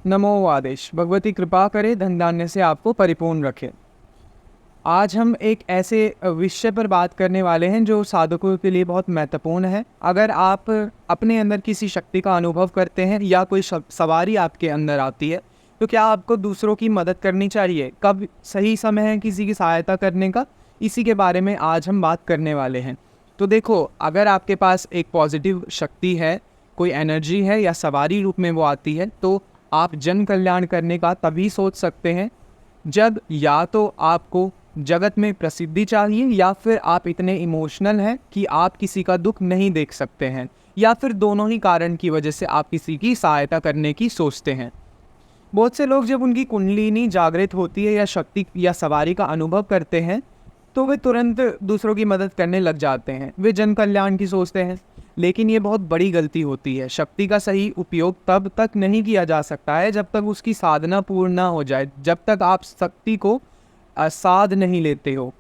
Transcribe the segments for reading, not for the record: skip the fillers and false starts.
नमो आदेश भगवती कृपा करे धन धान्य से आपको परिपूर्ण रखे। आज हम एक ऐसे विषय पर बात करने वाले हैं जो साधकों के लिए बहुत महत्वपूर्ण है। अगर आप अपने अंदर किसी शक्ति का अनुभव करते हैं या कोई सवारी आपके अंदर आती है तो क्या आपको दूसरों की मदद करनी चाहिए? कब सही समय है किसी की सहायता करने का? इसी के बारे में आज हम बात करने वाले हैं। तो देखो, अगर आपके पास एक पॉजिटिव शक्ति है, कोई एनर्जी है या सवारी रूप में वो आती है, तो आप जन कल्याण करने का तभी सोच सकते हैं जब या तो आपको जगत में प्रसिद्धि चाहिए या फिर आप इतने इमोशनल हैं कि आप किसी का दुख नहीं देख सकते हैं, या फिर दोनों ही कारण की वजह से आप किसी की सहायता करने की सोचते हैं। बहुत से लोग जब उनकी कुंडलिनी जागृत होती है या शक्ति या सवारी का अनुभव करते हैं तो वे तुरंत दूसरों की मदद करने लग जाते हैं, वे जन कल्याण की सोचते हैं। लेकिन ये बहुत बड़ी गलती होती है। शक्ति का सही उपयोग तब तक नहीं किया जा सकता है जब तक उसकी साधना पूर्ण ना हो जाए, जब तक आप शक्ति को साध नहीं लेते हो।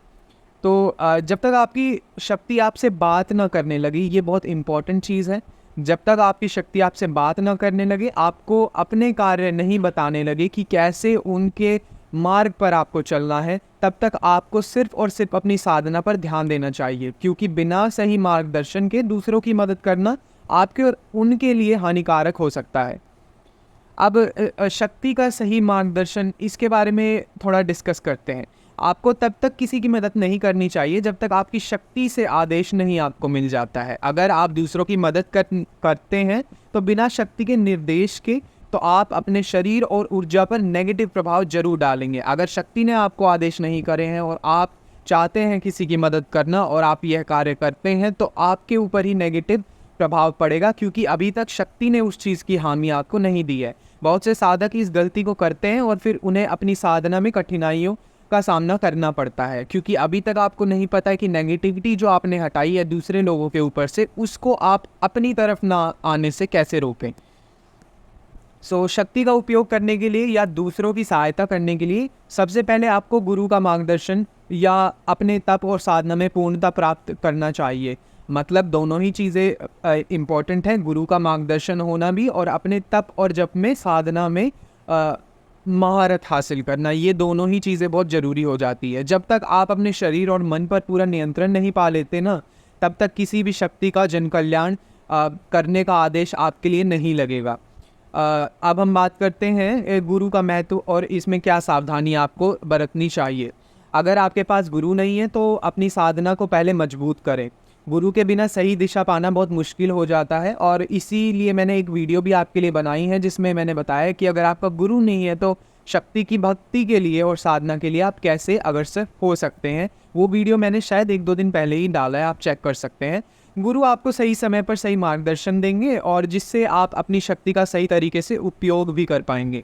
तो जब तक आपकी शक्ति आपसे बात ना करने लगी, ये बहुत इम्पॉर्टेंट चीज़ है। जब तक आपकी शक्ति आपसे बात ना करने लगे, आपको अपने कार्य नहीं बताने लगे कि कैसे उनके मार्ग पर आपको चलना है, तब तक आपको सिर्फ और सिर्फ अपनी साधना पर ध्यान देना चाहिए, क्योंकि बिना सही मार्गदर्शन के दूसरों की मदद करना आपके और उनके लिए हानिकारक हो सकता है। अब शक्ति का सही मार्गदर्शन, इसके बारे में थोड़ा डिस्कस करते हैं। आपको तब तक किसी की मदद नहीं करनी चाहिए जब तक आपकी शक्ति से आदेश नहीं आपको मिल जाता है। अगर आप दूसरों की मदद करते हैं तो बिना शक्ति के निर्देश के तो आप अपने शरीर और ऊर्जा पर नेगेटिव प्रभाव जरूर डालेंगे। अगर शक्ति ने आपको आदेश नहीं करे हैं और आप चाहते हैं किसी की मदद करना और आप यह कार्य करते हैं तो आपके ऊपर ही नेगेटिव प्रभाव पड़ेगा, क्योंकि अभी तक शक्ति ने उस चीज़ की हामी आपको नहीं दी है। बहुत से साधक इस गलती को करते हैं और फिर उन्हें अपनी साधना में कठिनाइयों का सामना करना पड़ता है, क्योंकि अभी तक आपको नहीं पता है कि नेगेटिविटी जो आपने हटाई है दूसरे लोगों के ऊपर से, उसको आप अपनी तरफ ना आने से कैसे रोकें। शक्ति का उपयोग करने के लिए या दूसरों की सहायता करने के लिए सबसे पहले आपको गुरु का मार्गदर्शन या अपने तप और साधना में पूर्णता प्राप्त करना चाहिए। मतलब दोनों ही चीज़ें इम्पॉर्टेंट हैं, गुरु का मार्गदर्शन होना भी और अपने तप और जप में, साधना में महारत हासिल करना, ये दोनों ही चीज़ें बहुत ज़रूरी हो जाती है। जब तक आप अपने शरीर और मन पर पूरा नियंत्रण नहीं पा लेते ना, तब तक किसी भी शक्ति का जन कल्याण करने का आदेश आपके लिए नहीं लगेगा। अब हम बात करते हैं गुरु का महत्व और इसमें क्या सावधानी आपको बरतनी चाहिए। अगर आपके पास गुरु नहीं है तो अपनी साधना को पहले मजबूत करें। गुरु के बिना सही दिशा पाना बहुत मुश्किल हो जाता है, और इसीलिए मैंने एक वीडियो भी आपके लिए बनाई है जिसमें मैंने बताया कि अगर आपका गुरु नहीं है तो शक्ति की भक्ति के लिए और साधना के लिए आप कैसे अग्रसर हो सकते हैं। वो वीडियो मैंने शायद 1-2 दिन पहले ही डाला है, आप चेक कर सकते हैं। गुरु आपको सही समय पर सही मार्गदर्शन देंगे और जिससे आप अपनी शक्ति का सही तरीके से उपयोग भी कर पाएंगे।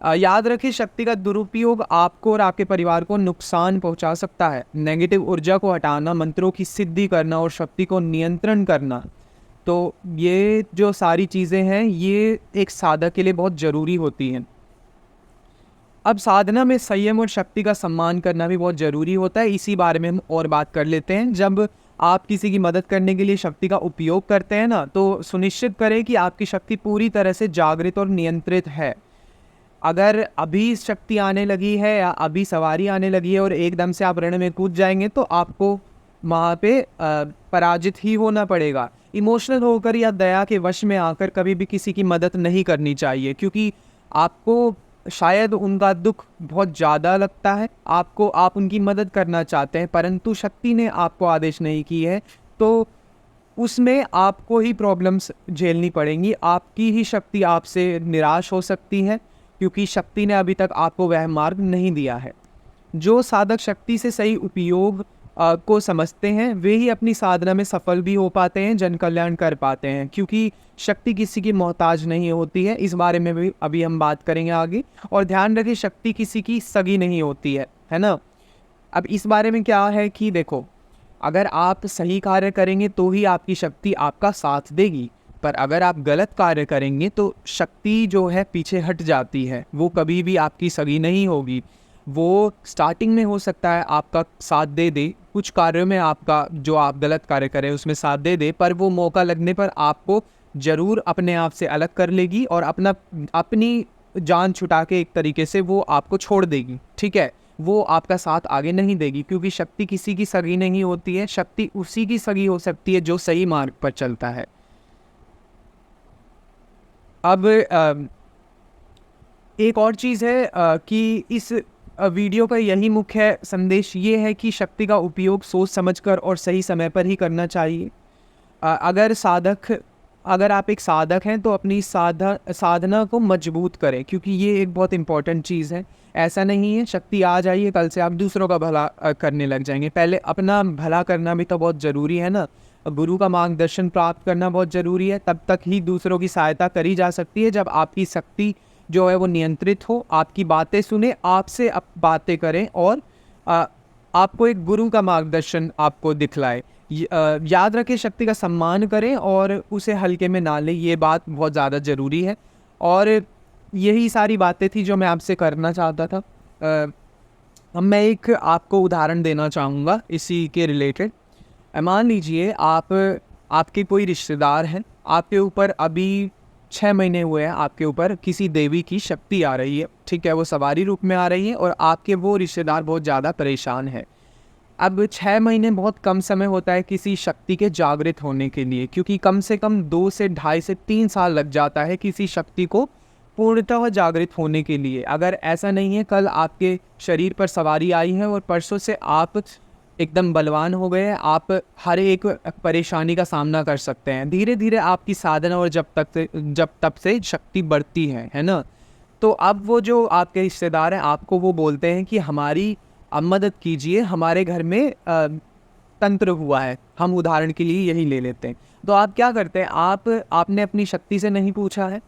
याद रखें, शक्ति का दुरुपयोग आपको और आपके परिवार को नुकसान पहुंचा सकता है। नेगेटिव ऊर्जा को हटाना, मंत्रों की सिद्धि करना और शक्ति को नियंत्रण करना, तो ये जो सारी चीज़ें हैं ये एक साधक के लिए बहुत ज़रूरी होती हैं। अब साधना में संयम और शक्ति का सम्मान करना भी बहुत ज़रूरी होता है। इसी बारे में हम और बात कर लेते हैं। जब आप किसी की मदद करने के लिए शक्ति का उपयोग करते हैं ना, तो सुनिश्चित करें कि आपकी शक्ति पूरी तरह से जागृत और नियंत्रित है। अगर अभी शक्ति आने लगी है या अभी सवारी आने लगी है और एकदम से आप रण में कूद जाएंगे तो आपको वहाँ पे पराजित ही होना पड़ेगा। इमोशनल होकर या दया के वश में आकर कभी भी किसी की मदद नहीं करनी चाहिए, क्योंकि आपको शायद उनका दुख बहुत ज़्यादा लगता है, आप उनकी मदद करना चाहते हैं, परंतु शक्ति ने आपको आदेश नहीं की है तो उसमें आपको ही प्रॉब्लम्स झेलनी पड़ेंगी। आपकी ही शक्ति आपसे निराश हो सकती है, क्योंकि शक्ति ने अभी तक आपको वह मार्ग नहीं दिया है। जो साधक शक्ति से सही उपयोग को समझते हैं वे ही अपनी साधना में सफल भी हो पाते हैं, जन कल्याण कर पाते हैं, क्योंकि शक्ति किसी की मोहताज नहीं होती है। इस बारे में भी अभी हम बात करेंगे आगे। और ध्यान रखें, शक्ति किसी की सगी नहीं होती है ना। अब इस बारे में क्या है कि देखो, अगर आप सही कार्य करेंगे तो ही आपकी शक्ति आपका साथ देगी, पर अगर आप गलत कार्य करेंगे तो शक्ति जो है पीछे हट जाती है, वो कभी भी आपकी सगी नहीं होगी। वो स्टार्टिंग में हो सकता है आपका साथ दे दे, कुछ कार्यों में आपका जो आप गलत कार्य करें उसमें साथ दे दे, पर वो मौका लगने पर आपको ज़रूर अपने आप से अलग कर लेगी और अपनी जान छुटा के एक तरीके से वो आपको छोड़ देगी, ठीक है। वो आपका साथ आगे नहीं देगी, क्योंकि शक्ति किसी की सगी नहीं होती है, शक्ति उसी की सगी हो सकती है जो सही मार्ग पर चलता है। अब एक और चीज़ है कि इस वीडियो का यही मुख्य संदेश ये है कि शक्ति का उपयोग सोच समझकर और सही समय पर ही करना चाहिए। अगर आप एक साधक हैं तो अपनी साधना को मजबूत करें, क्योंकि ये एक बहुत इंपॉर्टेंट चीज़ है। ऐसा नहीं है शक्ति आ जाइए कल से आप दूसरों का भला करने लग जाएंगे। पहले अपना भला करना भी तो बहुत ज़रूरी है ना। गुरु का मार्गदर्शन प्राप्त करना बहुत ज़रूरी है, तब तक ही दूसरों की सहायता करी जा सकती है जब आपकी शक्ति जो है वो नियंत्रित हो, आपकी बातें सुने, आपसे बातें करें और आपको एक गुरु का मार्गदर्शन आपको दिखलाए। याद रखें, शक्ति का सम्मान करें और उसे हल्के में ना लें, ये बात बहुत ज़्यादा ज़रूरी है। और यही सारी बातें थी जो मैं आपसे करना चाहता था। अब मैं एक आपको उदाहरण देना चाहूँगा इसी के रिलेटेड। मान लीजिए आपके कोई रिश्तेदार हैं, आपके ऊपर अभी 6 महीने हुए हैं, आपके ऊपर किसी देवी की शक्ति आ रही है, ठीक है, वो सवारी रूप में आ रही है और आपके वो रिश्तेदार बहुत ज़्यादा परेशान है। अब 6 महीने बहुत कम समय होता है किसी शक्ति के जागृत होने के लिए, क्योंकि कम से कम 2 से ढाई से 3 साल लग जाता है किसी शक्ति को पूर्णतः जागृत होने के लिए। अगर ऐसा नहीं है कल आपके शरीर पर सवारी आई है और परसों से आप एकदम बलवान हो गए, आप हर एक परेशानी का सामना कर सकते हैं। धीरे धीरे आपकी साधना और जब तब से शक्ति बढ़ती है ना। तो अब वो जो आपके रिश्तेदार हैं आपको वो बोलते हैं कि हमारी अब मदद कीजिए, हमारे घर में तंत्र हुआ है। हम उदाहरण के लिए यही ले लेते हैं। तो आप क्या करते हैं, आपने अपनी शक्ति से नहीं पूछा है,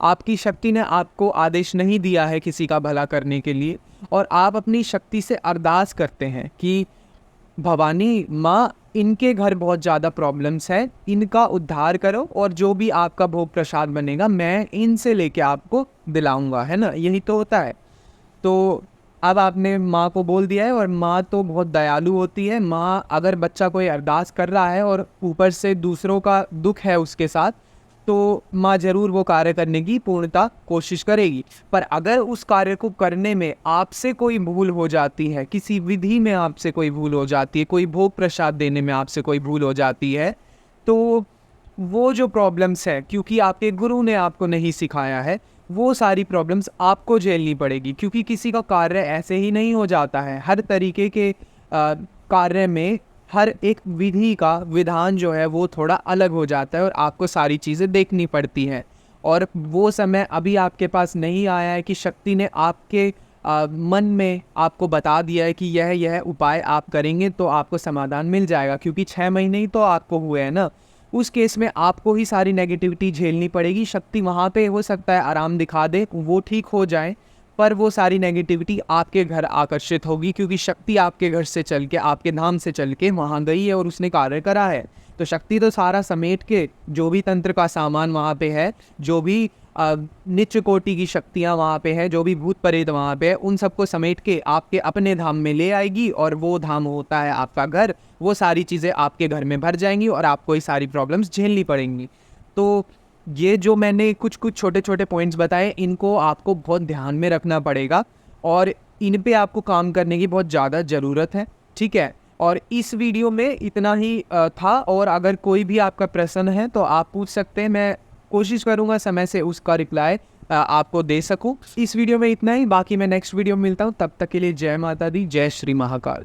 आपकी शक्ति ने आपको आदेश नहीं दिया है किसी का भला करने के लिए, और आप अपनी शक्ति से अरदास करते हैं कि भवानी माँ, इनके घर बहुत ज़्यादा प्रॉब्लम्स है, इनका उद्धार करो और जो भी आपका भोग प्रसाद बनेगा मैं इनसे लेके आपको दिलाऊंगा, है ना। यही तो होता है। तो अब आपने माँ को बोल दिया है और माँ तो बहुत दयालु होती है। माँ अगर बच्चा कोई अरदास कर रहा है और ऊपर से दूसरों का दुख है उसके साथ, तो माँ ज़रूर वो कार्य करने की पूर्णतः कोशिश करेगी। पर अगर उस कार्य को करने में आपसे कोई भूल हो जाती है, किसी विधि में आपसे कोई भूल हो जाती है, कोई भोग प्रसाद देने में आपसे कोई भूल हो जाती है, तो वो जो प्रॉब्लम्स है, क्योंकि आपके गुरु ने आपको नहीं सिखाया है, वो सारी प्रॉब्लम्स आपको झेलनी पड़ेगी। क्योंकि किसी का कार्य ऐसे ही नहीं हो जाता है। हर तरीके के कार्य में हर एक विधि का विधान जो है वो थोड़ा अलग हो जाता है और आपको सारी चीज़ें देखनी पड़ती हैं। और वो समय अभी आपके पास नहीं आया है कि शक्ति ने आपके मन में आपको बता दिया है कि यह उपाय आप करेंगे तो आपको समाधान मिल जाएगा, क्योंकि 6 महीने ही तो आपको हुए हैं ना। उस केस में आपको ही सारी नेगेटिविटी झेलनी पड़ेगी। शक्ति वहाँ पे हो सकता है आराम दिखा दे, वो ठीक हो जाए, पर वो सारी नेगेटिविटी आपके घर आकर्षित होगी, क्योंकि शक्ति आपके घर से चल के, आपके धाम से चल के वहाँ गई है और उसने कार्य करा है। तो शक्ति तो सारा समेट के, जो भी तंत्र का सामान वहाँ पे है, जो भी नीच कोटि की शक्तियाँ वहाँ पे है, जो भी भूत प्रेत वहाँ पे है, उन सबको समेट के आपके अपने धाम में ले आएगी और वो धाम होता है आपका घर। वो सारी चीज़ें आपके घर में भर जाएंगी और आपको ये सारी प्रॉब्लम्स झेलनी पड़ेंगी। तो ये जो मैंने कुछ छोटे छोटे पॉइंट्स बताए, इनको आपको बहुत ध्यान में रखना पड़ेगा और इन पे आपको काम करने की बहुत ज़्यादा ज़रूरत है, ठीक है। और इस वीडियो में इतना ही था, और अगर कोई भी आपका प्रश्न है तो आप पूछ सकते हैं। मैं कोशिश करूँगा समय से उसका रिप्लाई आपको दे सकूँ। इस वीडियो में इतना ही, बाकी मैं नेक्स्ट वीडियो में मिलता हूँ। तब तक के लिए जय माता दी, जय श्री महाकाल।